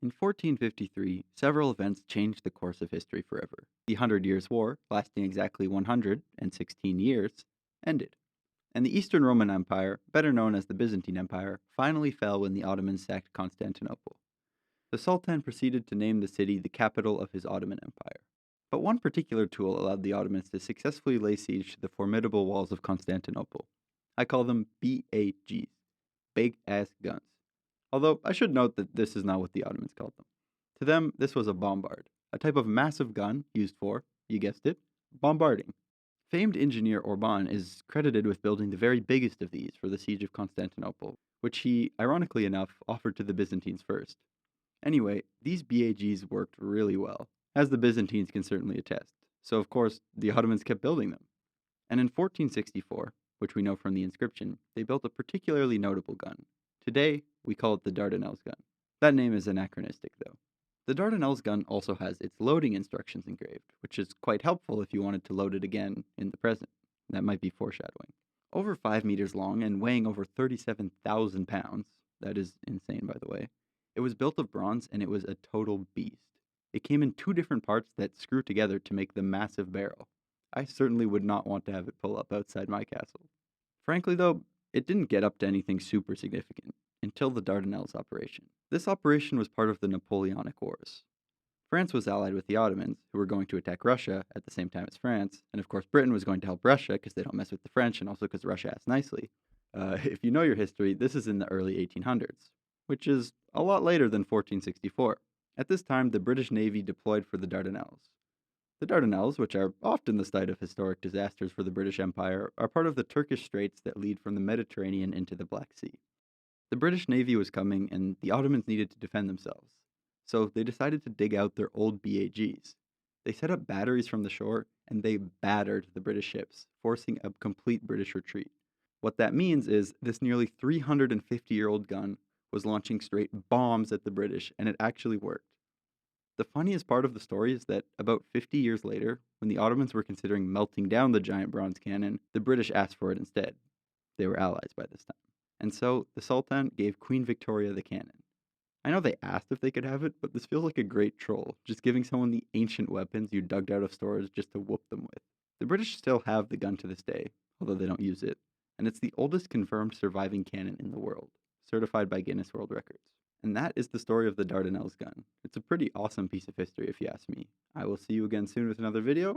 In 1453, several events changed the course of history forever. The Hundred Years' War, lasting exactly 116 years, ended, and the Eastern Roman Empire, better known as the Byzantine Empire, finally fell when the Ottomans sacked Constantinople. The Sultan proceeded to name the city the capital of his Ottoman Empire. But one particular tool allowed the Ottomans to successfully lay siege to the formidable walls of Constantinople. I call them BAGs, big ass guns. Although I should note that this is not what the Ottomans called them. To them, this was a bombard, a type of massive gun used for, you guessed it, bombarding. Famed engineer Orban is credited with building the very biggest of these for the siege of Constantinople, which he, ironically enough, offered to the Byzantines first. Anyway, these BAGs worked really well, as the Byzantines can certainly attest, so of course the Ottomans kept building them. And in 1464, which we know from the inscription, they built a particularly notable gun. Today, we call it the Dardanelles Gun. That name is anachronistic, though. The Dardanelles Gun also has its loading instructions engraved, which is quite helpful if you wanted to load it again in the present. That might be foreshadowing. Over 5 meters long and weighing over 37,000 pounds, that is insane by the way, it was built of bronze and it was a total beast. It came in 2 different parts that screw together to make the massive barrel. I certainly would not want to have it pull up outside my castle. Frankly though, it didn't get up to anything super significant until the Dardanelles operation. This operation was part of the Napoleonic Wars. France was allied with the Ottomans, who were going to attack Russia at the same time as France, and of course Britain was going to help Russia because they don't mess with the French and also because Russia acts nicely. If you know your history, this is in the early 1800s, which is a lot later than 1464. At this time, the British Navy deployed for the Dardanelles. The Dardanelles, which are often the site of historic disasters for the British Empire, are part of the Turkish Straits that lead from the Mediterranean into the Black Sea. The British Navy was coming, and the Ottomans needed to defend themselves, so they decided to dig out their old BAGs. They set up batteries from the shore, and they battered the British ships, forcing a complete British retreat. What that means is this nearly 350-year-old gun was launching straight bombs at the British, and it actually worked. The funniest part of the story is that about 50 years later, when the Ottomans were considering melting down the giant bronze cannon, the British asked for it instead. They were allies by this time. And so the Sultan gave Queen Victoria the cannon. I know they asked if they could have it, but this feels like a great troll, just giving someone the ancient weapons you dug out of stores just to whoop them with. The British still have the gun to this day, although they don't use it, and it's the oldest confirmed surviving cannon in the world, certified by Guinness World Records. And that is the story of the Dardanelles gun. It's a pretty awesome piece of history if you ask me. I will see you again soon with another video.